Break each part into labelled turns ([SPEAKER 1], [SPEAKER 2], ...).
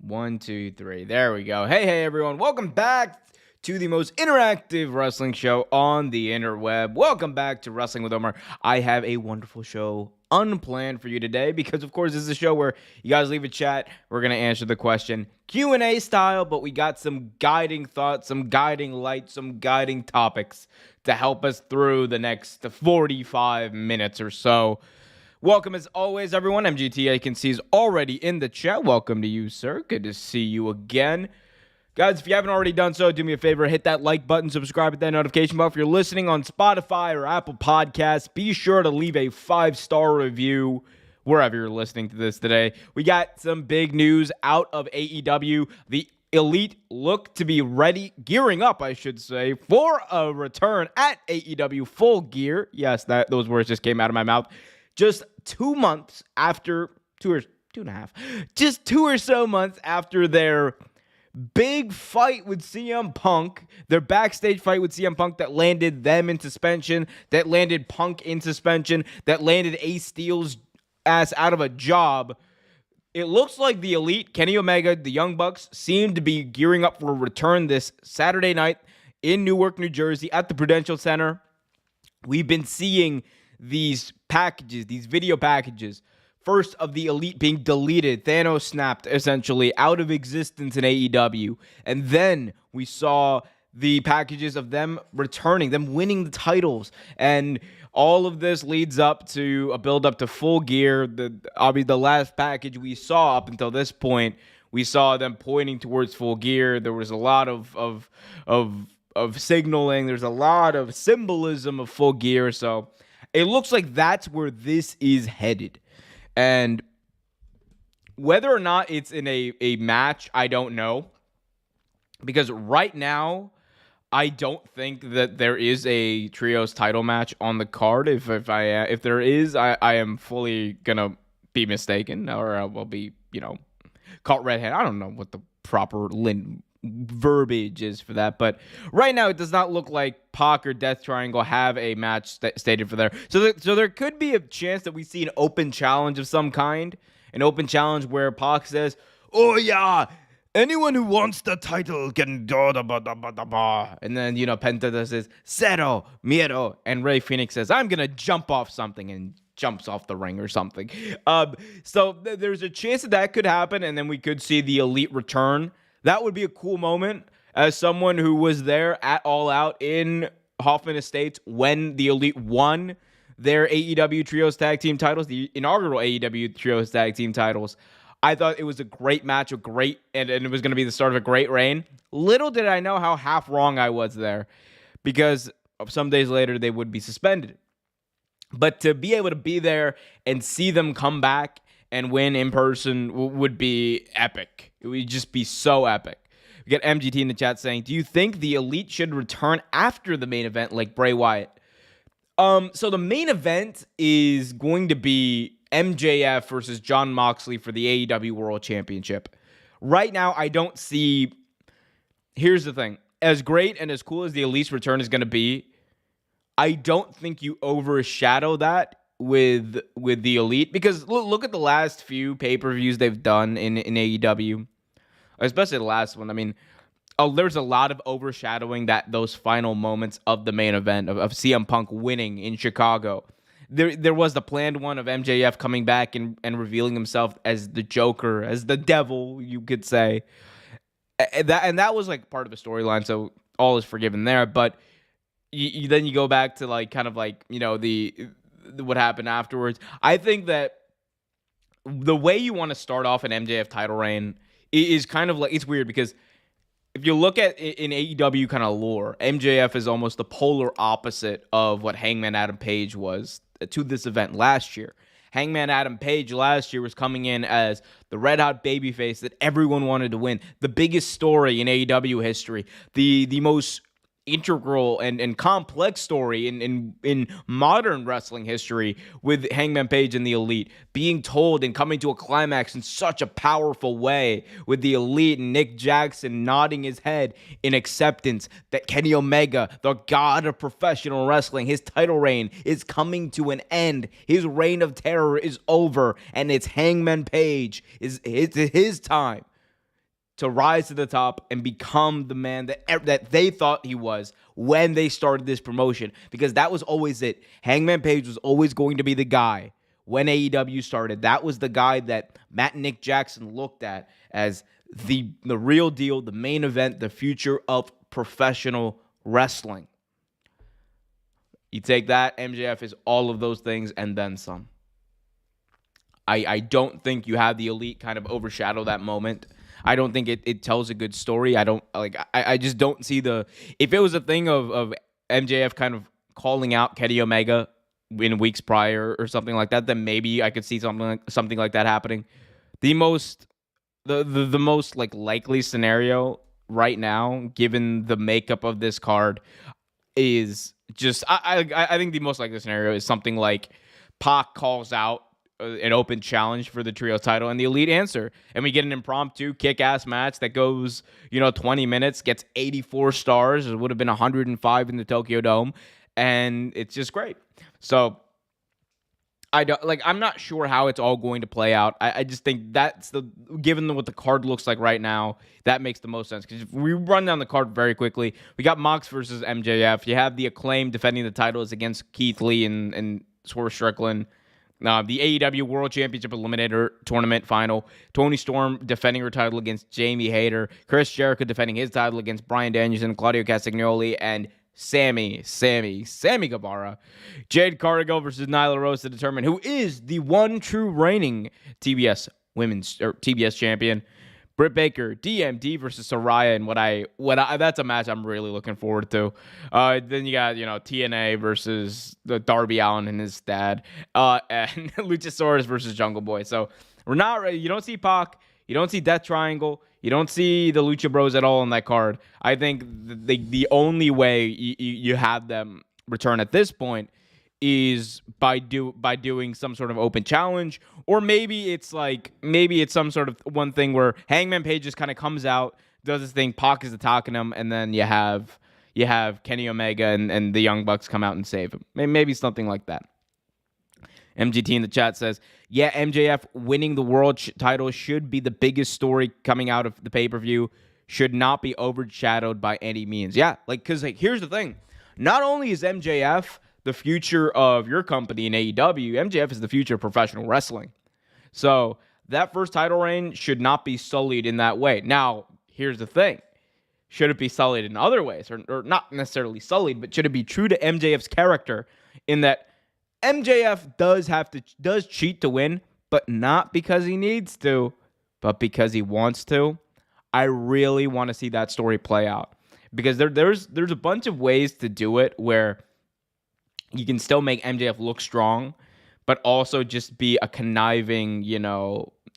[SPEAKER 1] 1, 2, 3. There we go. Hey, everyone. Welcome back to the most interactive wrestling show on the interweb. Welcome back to Wrestling with Omer. I have a wonderful show unplanned for you today because, of course, this is a show where you guys leave a chat. We're going to answer the question Q&A style, but we got some guiding thoughts, some guiding lights, some guiding topics to help us through the next 45 minutes or so. Welcome as always, everyone. MGT, I can see, is already in the chat. Welcome to you, sir. Good to see you again. Guys, if you haven't already done so, do me a favor. Hit that like button, subscribe, hit that notification bell. If you're listening on Spotify or Apple Podcasts, be sure to leave a 5-star review wherever you're listening to this today. We got some big news out of AEW. The Elite look to be ready, gearing up, I should say, for a return at AEW Full Gear. Yes, those words just came out of my mouth. Just 2 months after, two or so months after their big fight with CM Punk, their backstage fight with CM Punk that landed them in suspension, that landed Punk in suspension, that landed Ace Steel's ass out of a job. It looks like the Elite, Kenny Omega, the Young Bucks, seem to be gearing up for a return this Saturday night in Newark, New Jersey at the Prudential Center. We've been seeing these packages, these video packages, first of the Elite being deleted, Thanos snapped essentially out of existence in AEW, and then we saw the packages of them returning, them winning the titles, and all of this leads up to a build up to Full Gear. Obviously, the last package we saw up until this point, we saw them pointing towards Full Gear. There was a lot of signaling. There's a lot of symbolism of Full Gear, so it looks like that's where this is headed. And whether or not it's in a match, I don't know. Because right now, I don't think that there is a trios title match on the card. If there is, I am fully gonna be mistaken, or I will be, caught red-handed. I don't know what the proper verbiage is for that, but right now it does not look like Pac or Death Triangle have a match stated for there. So there could be a chance that we see an open challenge of some kind, an open challenge where Pac says, "Oh yeah, anyone who wants the title can go da ba da ba da ba," and then Penta says "Cero miedo," and Rey Fenix says, "I'm gonna jump off something," and jumps off the ring or something. So there's a chance that could happen, and then we could see the Elite return. That would be a cool moment as someone who was there at All Out in Hoffman Estates when the Elite won their AEW Trios Tag Team titles, the inaugural AEW Trios Tag Team titles. I thought it was a great match, and it was going to be the start of a great reign. Little did I know how half wrong I was there, because some days later they would be suspended. But to be able to be there and see them come back and win in person would be epic. It would just be so epic. We get MGT in the chat saying, "Do you think the Elite should return after the main event like Bray Wyatt?" So the main event is going to be MJF versus Jon Moxley for the AEW World Championship. Right now, I don't see... Here's the thing. As great and as cool as the Elite's return is going to be, I don't think you overshadow that with the Elite, because look at the last few pay-per-views they've done in AEW, especially the last one. I mean, there's a lot of overshadowing those final moments of the main event of CM Punk winning in Chicago. There was the planned one of MJF coming back and revealing himself as the Joker, as the devil, you could say. And that was like part of the storyline, so all is forgiven there. But then you go back to what happened afterwards. I think that the way you want to start off an MJF title reign is kind of like, it's weird because if you look at in AEW kind of lore, MJF is almost the polar opposite of what Hangman Adam Page was to this event last year. Hangman Adam Page last year was coming in as the red-hot babyface that everyone wanted to win. The biggest story in AEW history. The most integral and complex story in modern wrestling history, with Hangman Page and the Elite being told and coming to a climax in such a powerful way, with the Elite and Nick Jackson nodding his head in acceptance that Kenny Omega, the god of professional wrestling, his title reign is coming to an end. His reign of terror is over, and it's Hangman Page. It's his time. to rise to the top and become the man that they thought he was when they started this promotion, because that was always it. Hangman Page was always going to be the guy when AEW started. That was the guy that Matt and Nick Jackson looked at as the real deal, the main event, the future of professional wrestling. You take that, MJF is all of those things and then some. I don't think you have the Elite kind of overshadow that moment. I don't think it tells a good story. I just don't see if it was a thing of MJF kind of calling out Kenny Omega in weeks prior or something like that, then maybe I could see something like that happening. The most like likely scenario right now, given the makeup of this card, is just I think the most likely scenario is something like Pac calls out an open challenge for the trio title and the Elite answer, and we get an impromptu kick-ass match that goes 20 minutes, gets 84 stars. It would have been 105 in the Tokyo Dome, and it's just great. So I'm not sure how it's all going to play out. I just think given what the card looks like right now, that makes the most sense. Because if we run down the card very quickly, we got Mox versus MJF. You have the Acclaim defending the titles against Keith Lee and Swerve Strickland. The AEW World Championship Eliminator Tournament Final. Toni Storm defending her title against Jamie Hayter. Chris Jericho defending his title against Bryan Danielson, Claudio Castagnoli, and Sammy Guevara. Jade Cargill versus Nyla Rose to determine who is the one true reigning TBS champion. Britt Baker, DMD versus Saraya, and that's a match I'm really looking forward to. Then you got TNA versus the Darby Allin and his dad, and Luchasaurus versus Jungle Boy. So we're not ready. You don't see Pac, you don't see Death Triangle, you don't see the Lucha Bros at all on that card. I think the only way you have them return at this point is by doing some sort of open challenge, or maybe it's some sort of one thing where Hangman Page just kind of comes out, does his thing, Pac is attacking him, and then you have Kenny Omega and the Young Bucks come out and save him. Maybe something like that. MGT in the chat says, yeah, MJF winning the world title should be the biggest story coming out of the pay-per-view. Should not be overshadowed by any means. Yeah, because here's the thing. Not only is MJF the future of your company in AEW, MJF is the future of professional wrestling. So that first title reign should not be sullied in that way. Now, here's the thing. Should it be sullied in other ways? Or not necessarily sullied, but should it be true to MJF's character in that MJF does cheat to win, but not because he needs to, but because he wants to? I really want to see that story play out. Because there's a bunch of ways to do it where you can still make MJF look strong, but also just be a conniving,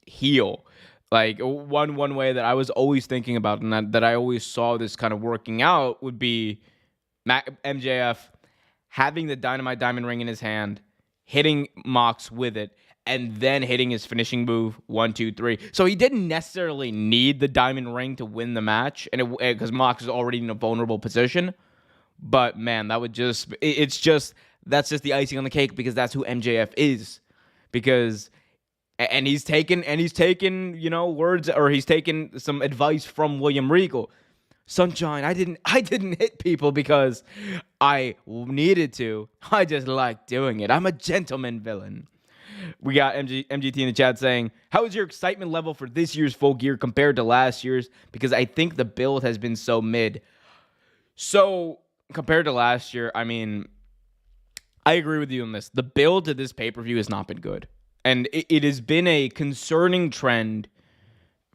[SPEAKER 1] heel. Like one way that I was always thinking about and that I always saw this kind of working out would be MJF having the Dynamite Diamond Ring in his hand, hitting Mox with it, and then hitting his finishing move, 1, 2, 3. So he didn't necessarily need the Diamond Ring to win the match, and because Mox is already in a vulnerable position. But man, that's just the icing on the cake, because that's who MJF is. And he's taken words, or he's taken some advice from William Regal. Sunshine, I didn't hit people because I needed to. I just like doing it. I'm a gentleman villain. We got MGT in the chat saying, how is your excitement level for this year's Full Gear compared to last year's? Because I think the build has been so mid. So compared to last year, I mean, I agree with you on this. The build to this pay-per-view has not been good. And it has been a concerning trend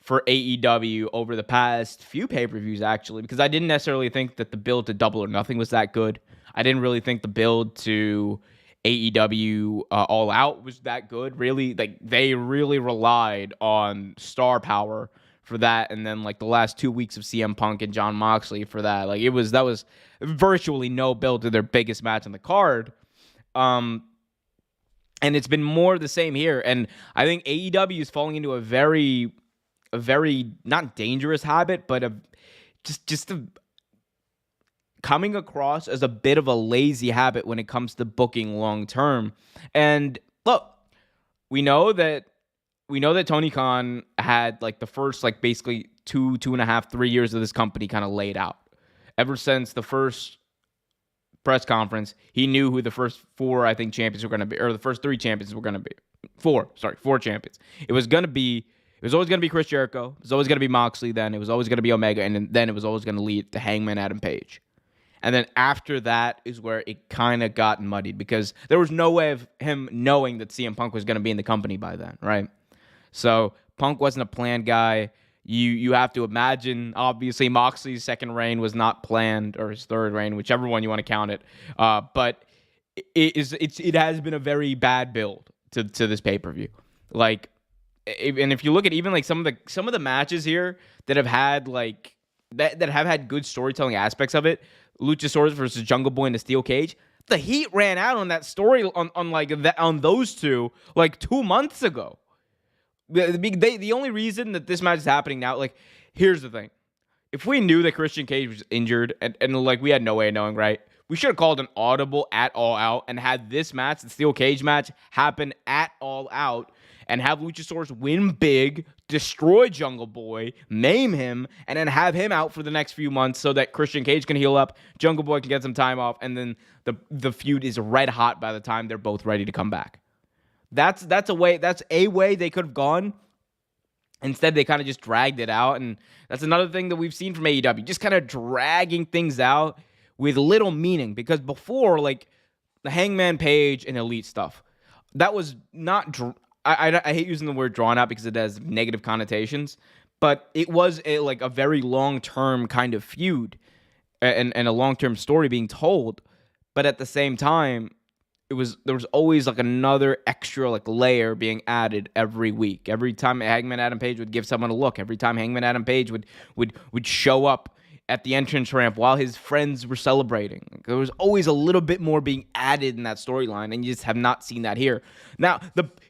[SPEAKER 1] for AEW over the past few pay-per-views, actually, because I didn't necessarily think that the build to Double or Nothing was that good. I didn't really think the build to AEW All Out was that good, really. They really relied on star power for that, and then the last 2 weeks of CM Punk and Jon Moxley for that. That was virtually no build to their biggest match on the card. And it's been more of the same here. And I think AEW is falling into a very not dangerous habit, but just coming across as a bit of a lazy habit when it comes to booking long term. And look, we know that Tony Khan had the first basically two and a half, 3 years of this company kind of laid out. Ever since the first press conference, he knew who the first four, I think, champions were going to be, or the first three champions were going to be. Four champions. It was always going to be Chris Jericho. It was always going to be Moxley then. It was always going to be Omega. And then it was always going to lead to Hangman Adam Page. And then after that is where it kind of got muddied because there was no way of him knowing that CM Punk was going to be in the company by then, right? So Punk wasn't a planned guy. You have to imagine, obviously, Moxley's second reign was not planned, or his third reign, whichever one you want to count it. But it has been a very bad build to this pay-per-view. Like, and if you look at even like some of the matches here that have had like that have had good storytelling aspects of it, Luchasaurus versus Jungle Boy in the steel cage, the heat ran out on that story on those two like 2 months ago. The only reason that this match is happening now, like, here's the thing. If we knew that Christian Cage was injured and like we had no way of knowing, right? We should have called an audible at All Out and had this match, the steel cage match, happen at All Out and have Luchasaurus win big, destroy Jungle Boy, maim him, and then have him out for the next few months so that Christian Cage can heal up, Jungle Boy can get some time off, and then the feud is red hot by the time they're both ready to come back. That's a way they could have gone. Instead, they kind of just dragged it out, and that's another thing that we've seen from AEW, just kind of dragging things out with little meaning. Because before, like the Hangman Page and Elite stuff, that was not. I hate using the word drawn out because it has negative connotations, but it was a very long-term kind of feud and a long-term story being told. But at the same time, there was always like another extra like layer being added every week. Every time Hangman Adam Page would give someone a look, every time Hangman Adam Page would show up at the entrance ramp while his friends were celebrating. There was always a little bit more being added in that storyline, and you just have not seen that here. Now,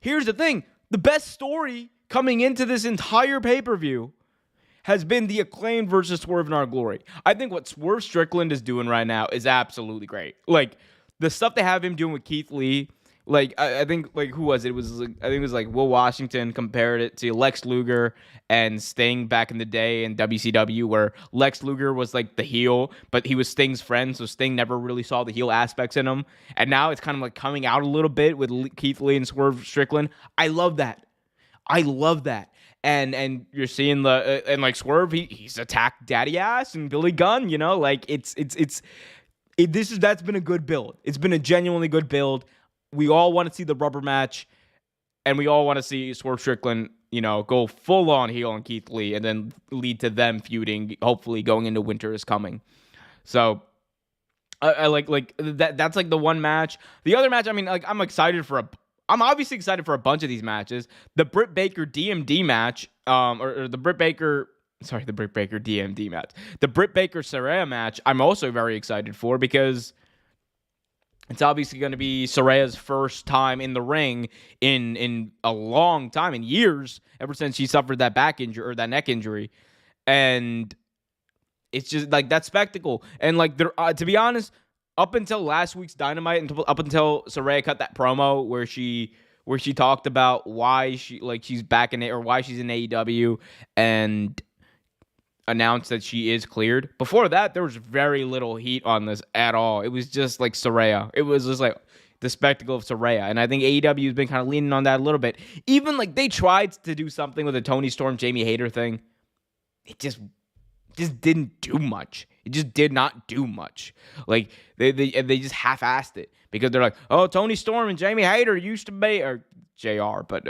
[SPEAKER 1] here's the thing. The best story coming into this entire pay-per-view has been the Acclaimed versus Swerve in Our Glory. I think what Swerve Strickland is doing right now is absolutely great. Like, the stuff they have him doing with Keith Lee, like, I think, like, who was it? I think it was, like, Will Washington compared it to Lex Luger and Sting back in the day in WCW, where Lex Luger was, like, the heel, but he was Sting's friend, so Sting never really saw the heel aspects in him. And now it's kind of, like, coming out a little bit with Keith Lee and Swerve Strickland. I love that. And you're seeing and, like, Swerve, he's attacked Daddy Ass and Billy Gunn, you know? Like, that's been a good build. It's been a genuinely good build. We all want to see the rubber match, and we all want to see Swerve Strickland, you know, go full on heel on Keith Lee, and then lead to them feuding. Hopefully, going into Winter is coming. So, I like that. That's like the one match. The other match, I mean, like I'm obviously excited for a bunch of these matches. The Britt Baker DMD match, or the Britt Baker DMD match. The Britt Baker Saraya match, I'm also very excited for because it's obviously going to be Saraya's first time in the ring in a long time, in years, ever since she suffered that back injury or that neck injury. And it's just like that spectacle. And like, to be honest, up until last week's Dynamite, up until Saraya cut that promo where she talked about why she's back in it, or why she's in AEW, and announced that she is cleared. Before that, there was very little heat on this at all. It was just like Saraya. It was just like the spectacle of Saraya. And I think AEW has been kind of leaning on that a little bit. Even like they tried to do something with the Tony Storm, Jamie Hayter thing. It just didn't do much. It just did not do much. Like they just half-assed it because they're like, oh, Tony Storm and Jamie Hayter used to be, or JR, but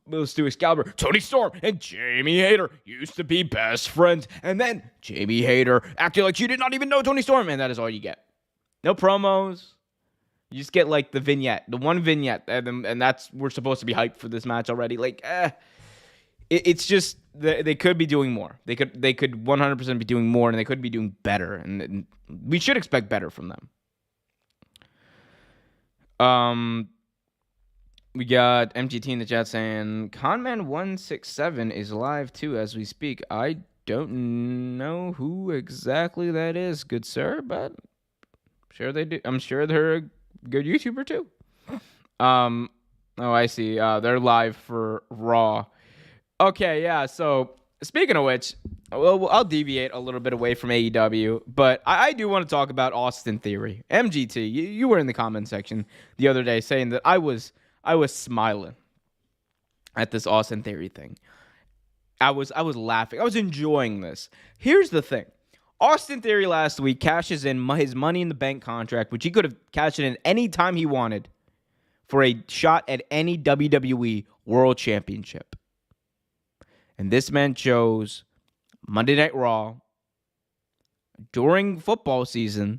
[SPEAKER 1] let's do Excalibur. Tony Storm and Jamie Hayter used to be best friends, and then Jamie Hayter acted like she did not even know Tony Storm, and that is all you get. No promos. You just get like the vignette, the one vignette, and that's, we're supposed to be hyped for this match already. Like, it's just they could be doing more. They could 100% be doing more, and they could be doing better, and we should expect better from them. We got MGT in the chat saying Conman167 is live too as we speak. I don't know who exactly that is, good sir, but sure they do. I'm sure they're a good YouTuber too. Oh, I see. They're live for Raw. Okay, yeah. So Speaking of which, well, I'll deviate a little bit away from AEW, but I do want to talk about Austin Theory. MGT, you were in the comment section the other day saying that I was smiling at this Austin Theory thing. I was laughing. I was enjoying this. Here's the thing. Austin Theory last week cashes in his Money in the Bank contract, which he could have cashed in any time he wanted for a shot at any WWE World Championship. And this man chose Monday Night Raw during football season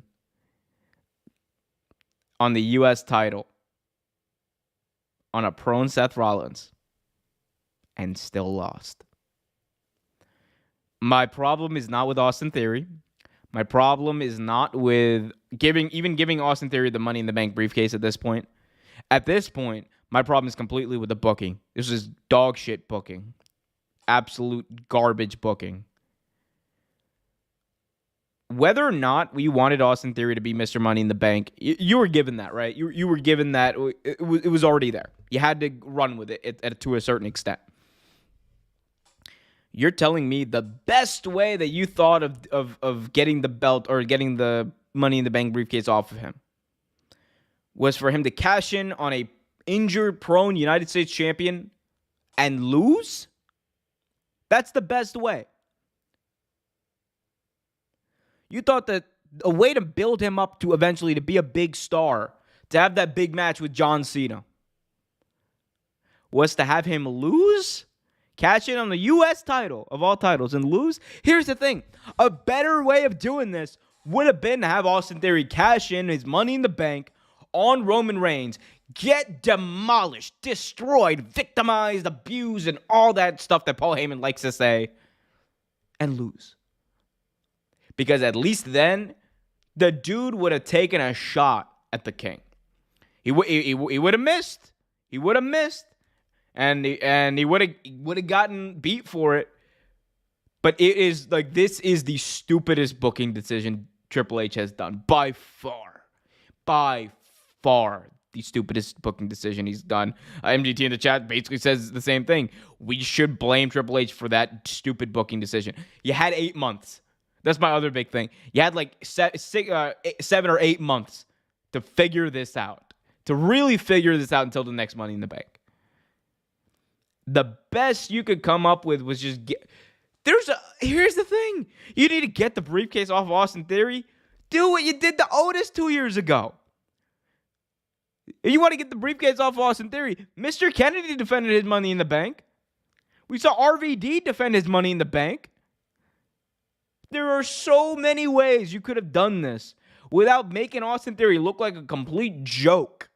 [SPEAKER 1] on the U.S. title on a prone Seth Rollins and still lost. My problem is not with Austin Theory. My problem is not with giving Austin Theory the Money in the Bank briefcase at this point. At this point, my problem is completely with the booking. This is dog shit booking. Absolute garbage booking. Whether or not we wanted Austin Theory to be Mr. Money in the Bank, you were given that, right? You were given that. It was already there. You had to run with it to a certain extent. You're telling me the best way that you thought of getting the belt or getting the Money in the Bank briefcase off of him was for him to cash in on a injured, prone United States champion and lose? That's the best way. You thought that a way to build him up to eventually to be a big star, to have that big match with John Cena, was to have him lose? Cash in on the U.S. title of all titles and lose? Here's the thing. A better way of doing this would have been to have Austin Theory cash in his Money in the Bank on Roman Reigns, get demolished, destroyed, victimized, abused, and all that stuff that Paul Heyman likes to say, and lose. Because at least then, the dude would have taken a shot at the king. He would have missed. He would have missed. And he would have gotten beat for it. But it is like, this is the stupidest booking decision Triple H has done. By far. The stupidest booking decision he's done. MGT in the chat basically says the same thing. We should blame Triple H for that stupid booking decision. You had 8 months. That's my other big thing. You had like 7 or 8 months to figure this out. To really figure this out until the next Money in the Bank. The best you could come up with was just get... Here's the thing. You need to get the briefcase off of Austin Theory. Do what you did to Otis 2 years ago. If you want to get the briefcase off of Austin Theory, Mr. Kennedy defended his Money in the Bank. We saw RVD defend his Money in the Bank. There are so many ways you could have done this without making Austin Theory look like a complete joke.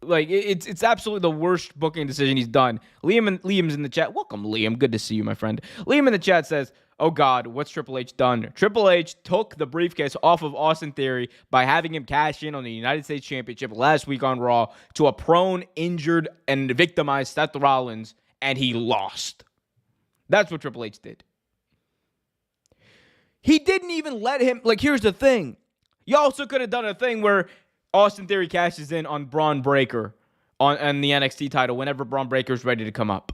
[SPEAKER 1] Like, it's absolutely the worst booking decision he's done. Liam's in the chat. Welcome, Liam. Good to see you, my friend. Liam in the chat says, oh, God, what's Triple H done? Triple H took the briefcase off of Austin Theory by having him cash in on the United States Championship last week on Raw to a prone, injured, and victimized Seth Rollins, and he lost. That's what Triple H did. He didn't even let him... Like, here's the thing. You also could have done a thing where Austin Theory cashes in on Braun Breaker on the NXT title whenever Braun Breaker's ready to come up.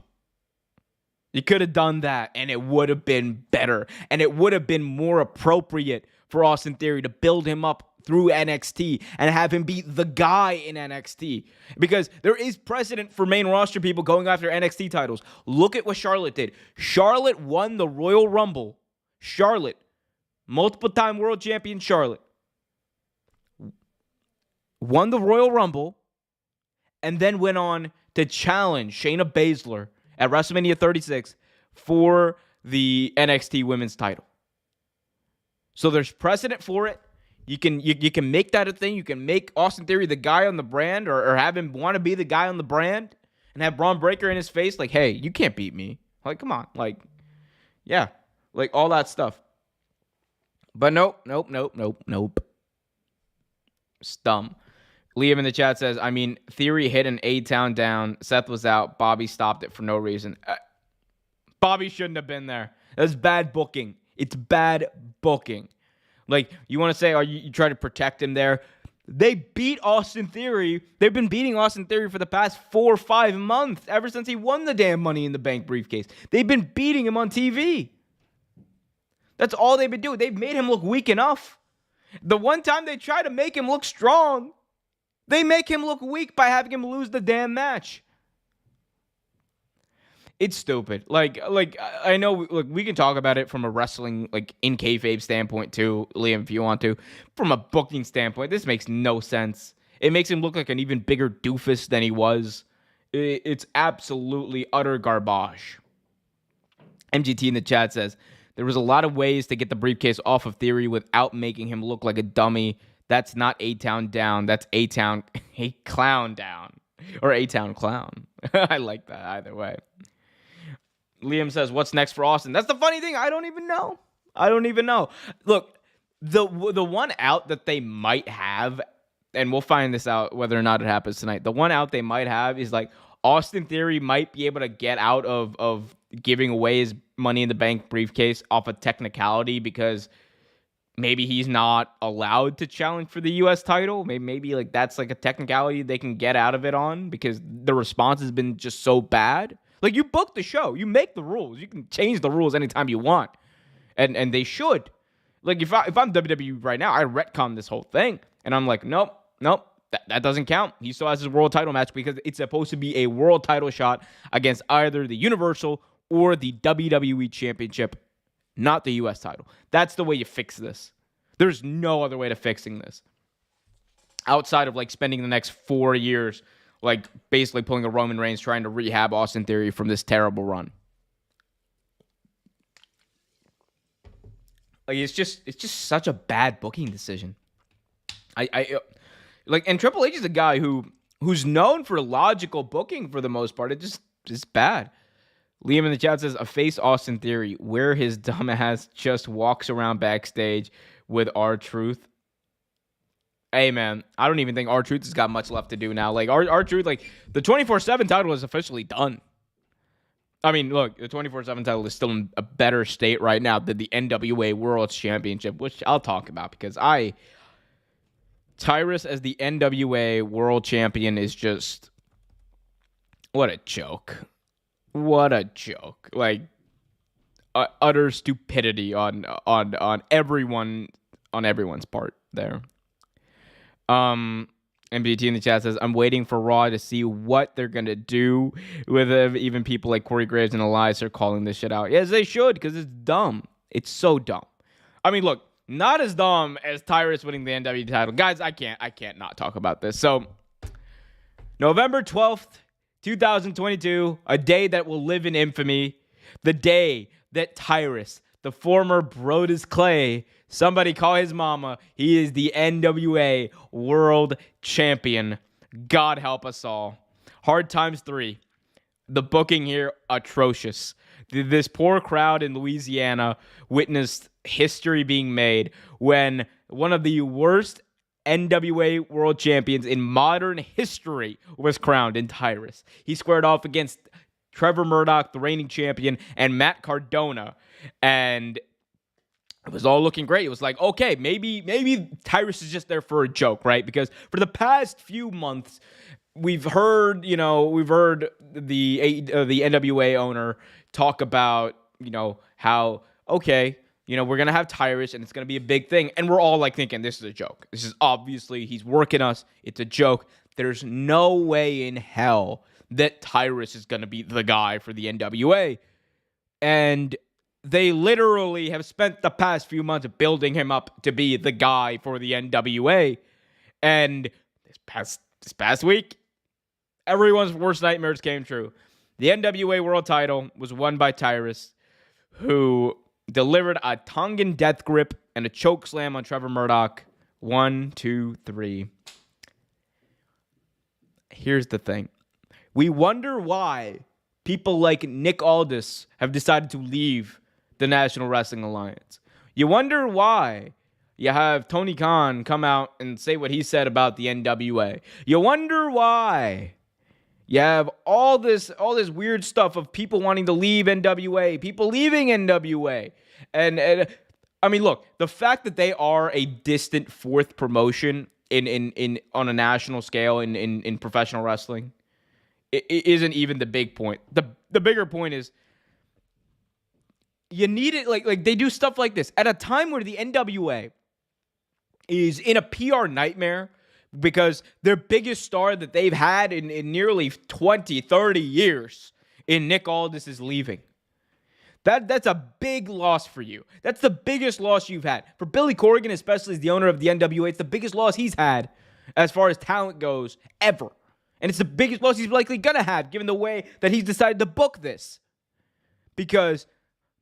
[SPEAKER 1] You could have done that, and it would have been better. And it would have been more appropriate for Austin Theory to build him up through NXT and have him be the guy in NXT. Because there is precedent for main roster people going after NXT titles. Look at what Charlotte did. Charlotte won the Royal Rumble. Charlotte, multiple-time world champion Charlotte, won the Royal Rumble and then went on to challenge Shayna Baszler at WrestleMania 36 for the NXT Women's title. So there's precedent for it. You can make that a thing. You can make Austin Theory the guy on the brand or have him want to be the guy on the brand and have Braun Breaker in his face like, hey, you can't beat me. Like, come on. Like, yeah. Like, all that stuff. But nope. It's dumb. Liam in the chat says, I mean, Theory hit an A-Town down. Seth was out. Bobby stopped it for no reason. Bobby shouldn't have been there. That's bad booking. It's bad booking. Like, you want to say, you try to protect him there? They beat Austin Theory. They've been beating Austin Theory for the past 4 or 5 months, ever since he won the damn Money in the Bank briefcase. They've been beating him on TV. That's all they've been doing. They've made him look weak enough. The one time they try to make him look strong, they make him look weak by having him lose the damn match. It's stupid. Like I know, look, we can talk about it from a wrestling, like, in kayfabe standpoint too, Liam, if you want to. From a booking standpoint, this makes no sense. It makes him look like an even bigger doofus than he was. It's absolutely utter garbage. MGT in the chat says, there was a lot of ways to get the briefcase off of Theory without making him look like a dummy. That's not A-Town down. That's A-Town clown down. Or A-Town clown. I like that either way. Liam says, what's next for Austin? That's the funny thing. I don't even know. Look, the one out that they might have, and we'll find this out whether or not it happens tonight. The one out they might have is, like, Austin Theory might be able to get out of giving away his Money in the Bank briefcase off a technicality, because maybe he's not allowed to challenge for the U.S. title. Maybe like that's like a technicality they can get out of it on, because the response has been just so bad. Like, you book the show. You make the rules. You can change the rules anytime you want. And they should. Like, if I'm WWE right now, I retcon this whole thing. And I'm like, nope. That doesn't count. He still has his world title match, because it's supposed to be a world title shot against either the Universal or the WWE Championship, not the U.S. title. That's the way you fix this. There's no other way to fixing this. Outside of, like, spending the next 4 years, like, basically pulling a Roman Reigns trying to rehab Austin Theory from this terrible run. Like, it's just such a bad booking decision. And Triple H is a guy who's known for logical booking for the most part. It just is bad. Liam in the chat says, a face Austin Theory where his dumbass just walks around backstage with R-Truth. Hey, man, I don't even think R-Truth has got much left to do now. Like, R-Truth, like, the 24/7 title is officially done. I mean, look, the 24/7 title is still in a better state right now than the NWA World Championship, which I'll talk about, because Tyrus as the NWA World Champion is just, what a joke. What a joke. Like, utter stupidity on everyone's part there. MBT in the chat says, I'm waiting for Raw to see what they're going to do with it. Even people like Corey Graves and Elias are calling this shit out. Yes, they should, because it's dumb. It's so dumb. I mean, look, not as dumb as Tyrus winning the NWA title. Guys, I can't not talk about this. So, November 12th, 2022, a day that will live in infamy. The day that Tyrus, the former Brodus Clay, somebody call his mama, he is the NWA World Champion. God help us all. Hard times 3. The booking here, atrocious. This poor crowd in Louisiana witnessed history being made when one of the worst NWA World Champions in modern history was crowned in Tyrus. He squared off against Trevor Murdoch, the reigning champion, and Matt Cardona. And it was all looking great. It was like, okay, maybe Tyrus is just there for a joke, right? Because for the past few months, we've heard the NWA owner talk about, how, okay, we're going to have Tyrus and it's going to be a big thing. And we're all like thinking this is a joke. This is obviously, he's working us. It's a joke. There's no way in hell that Tyrus is going to be the guy for the NWA. And they literally have spent the past few months building him up to be the guy for the NWA. And this past week, everyone's worst nightmares came true. The NWA World title was won by Tyrus, who delivered a Tongan death grip and a choke slam on Trevor Murdoch. 1, 2, 3. Here's the thing. We wonder why people like Nick Aldis have decided to leave the National Wrestling Alliance. You wonder why you have Tony Khan come out and say what he said about the NWA. You wonder why you have all this weird stuff of people wanting to leave NWA, people leaving NWA. And I mean, look, the fact that they are a distant fourth promotion in on a national scale in professional wrestling. It isn't even the big point. The bigger point is you need it like they do stuff like this at a time where the NWA is in a PR nightmare because their biggest star that they've had in nearly 20, 30 years in Nick Aldis is leaving. That's a big loss for you. That's the biggest loss you've had. For Billy Corgan, especially as the owner of the NWA, it's the biggest loss he's had as far as talent goes ever. And it's the biggest loss he's likely going to have given the way that he's decided to book this. Because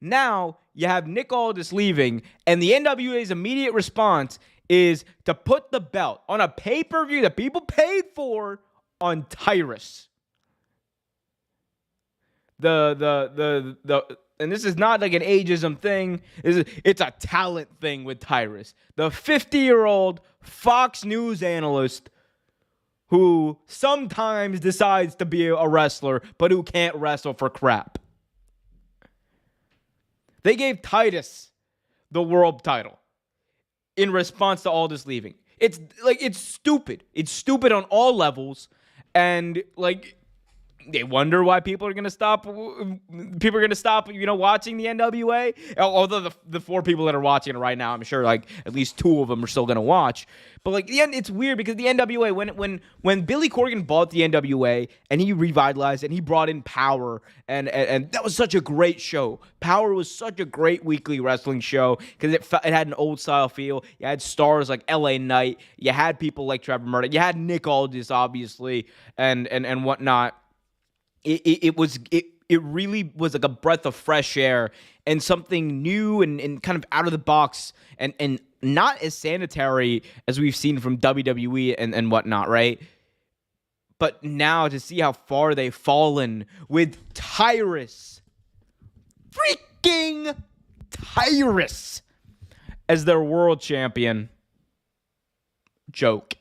[SPEAKER 1] now you have Nick Aldis leaving, and the NWA's immediate response is to put the belt on a pay-per-view that people paid for on Tyrus. And this is not like an ageism thing. It's a talent thing with Tyrus. The 50-year-old Fox News analyst who sometimes decides to be a wrestler, but who can't wrestle for crap. They gave Titus the world title in response to Aldis leaving. It's stupid. It's stupid on all levels. And they wonder why people are going to stop. People are going to stop, watching the NWA. Although the 4 people that are watching it right now, I'm sure at least 2 of them are still going to watch. But it's weird because the NWA, when Billy Corgan bought the NWA and he revitalized it and he brought in Power, and that was such a great show. Power was such a great weekly wrestling show because it had an old style feel. You had stars like LA Knight. You had people like Trevor Murdoch. You had Nick Aldis, obviously, and whatnot. It really was like a breath of fresh air and something new and kind of out of the box and not as sanitary as we've seen from WWE and whatnot, right? But now to see how far they've fallen with Tyrus, freaking Tyrus, as their world champion. Joke.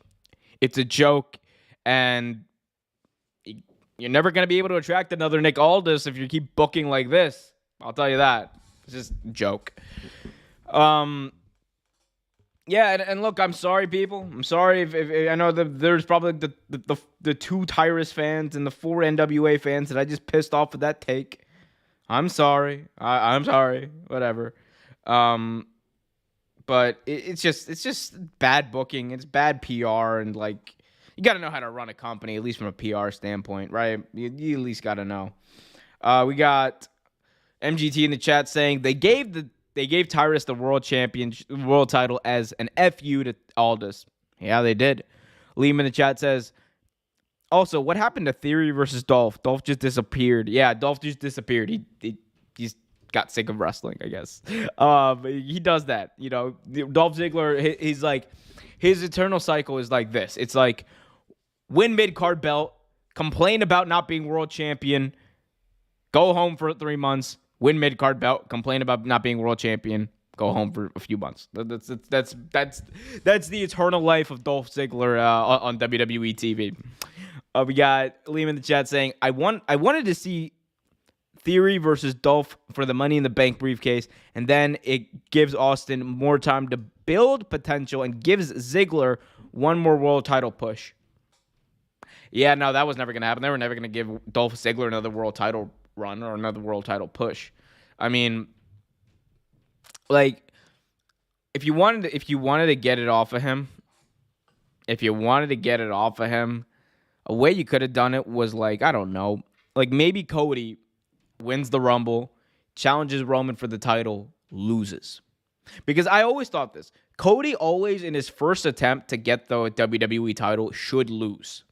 [SPEAKER 1] It's a joke, and you're never going to be able to attract another Nick Aldis if you keep booking like this. I'll tell you that. It's just a joke. Yeah, and look, I'm sorry, people. I'm sorry if I know that there's probably the 2 Tyrus fans and the 4 NWA fans that I just pissed off with that take. I'm sorry. I'm sorry. Whatever. But it's just bad booking. It's bad PR, and you got to know how to run a company, at least from a PR standpoint, right? You at least got to know. We got MGT in the chat saying they gave Tyrus the world title as an FU to Aldis. Yeah, they did. Liam in the chat says, also, what happened to Theory versus Dolph? Dolph just disappeared. Yeah, Dolph just disappeared. He's got sick of wrestling, I guess. He does that. Dolph Ziggler, he's his eternal cycle is like this. It's win mid-card belt, complain about not being world champion, go home for 3 months, win mid-card belt, complain about not being world champion, go home for a few months. That's the eternal life of Dolph Ziggler on WWE TV. We got Liam in the chat saying, I wanted to see Theory versus Dolph for the Money in the Bank briefcase, and then it gives Austin more time to build potential and gives Ziggler one more world title push. Yeah, no, that was never going to happen. They were never going to give Dolph Ziggler another world title run or another world title push. I mean, if you wanted to get it off of him, a way you could have done it was I don't know, maybe Cody wins the Rumble, challenges Roman for the title, loses. Because I always thought this. Cody always, in his first attempt to get the WWE title, should lose.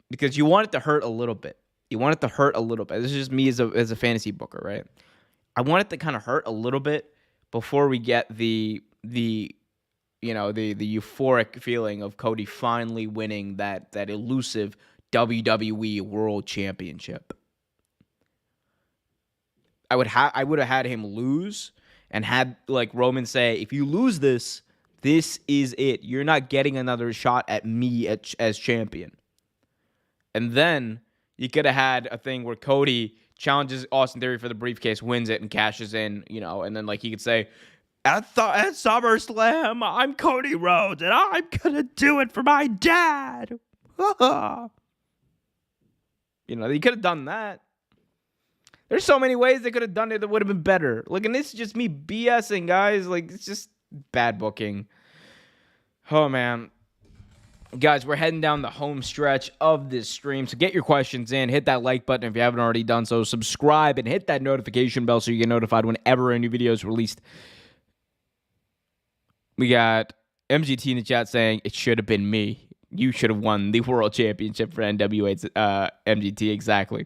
[SPEAKER 1] Because you want it to hurt a little bit. This is just me as a fantasy booker, right? I want it to kind of hurt a little bit before we get the euphoric feeling of Cody finally winning that elusive WWE World Championship. I would have had him lose and had Roman say, if you lose this is it. You're not getting another shot at me as champion. And then you could have had a thing where Cody challenges Austin Theory for the briefcase, wins it, and cashes in, and then he could say, at SummerSlam, I'm Cody Rhodes, and I'm gonna do it for my dad. They could have done that. There's so many ways they could have done it that would have been better. And this is just me BSing, guys. It's just bad booking. Oh, man. Guys, we're heading down the home stretch of this stream, so get your questions in. Hit that like button if you haven't already done so. Subscribe and hit that notification bell so you get notified whenever a new video is released. We got MGT in the chat saying, it should have been me. You should have won the world championship for NWA. MGT, exactly.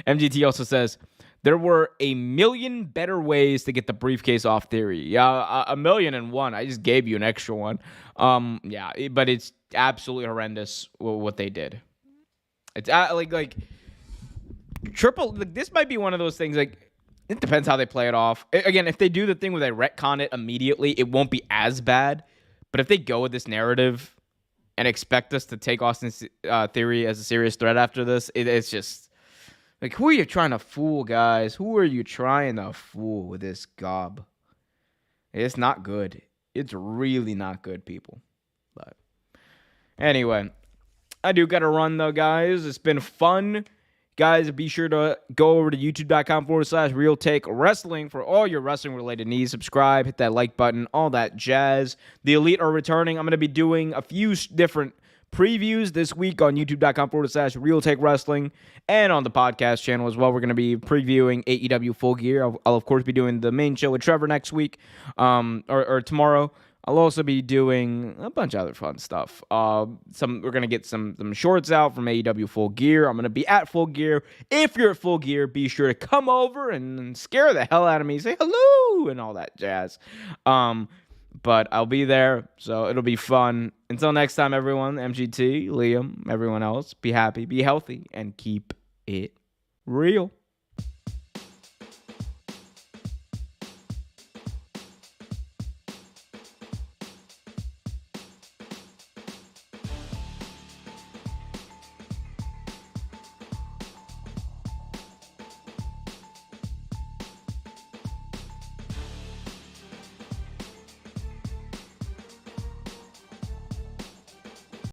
[SPEAKER 1] MGT also says, there were a million better ways to get the briefcase off Theory. Yeah, 1,000,001. I just gave you an extra one. But it's absolutely horrendous what they did. It's triple. This might be one of those things. It depends how they play it off. Again, if they do the thing where they retcon it immediately, it won't be as bad. But if they go with this narrative and expect us to take Austin Theory as a serious threat after this, it's just who are you trying to fool, guys? Who are you trying to fool with this gob? It's not good. It's really not good, people. But anyway, I do got to run, though, guys. It's been fun. Guys, be sure to go over to youtube.com/Real Take Wrestling for all your wrestling-related needs. Subscribe, hit that like button, all that jazz. The Elite are returning. I'm going to be doing a few different previews this week on youtube.com/Real Take Wrestling and on the podcast channel as well. We're going to be previewing AEW Full Gear. I'll of course, be doing the main show with Trevor next week or tomorrow. I'll also be doing a bunch of other fun stuff. We're going to get some shorts out from AEW Full Gear. I'm going to be at Full Gear. If you're at Full Gear, be sure to come over and scare the hell out of me. Say hello and all that jazz. But I'll be there, so it'll be fun. Until next time, everyone, MGT, Liam, everyone else, be happy, be healthy, and keep it real.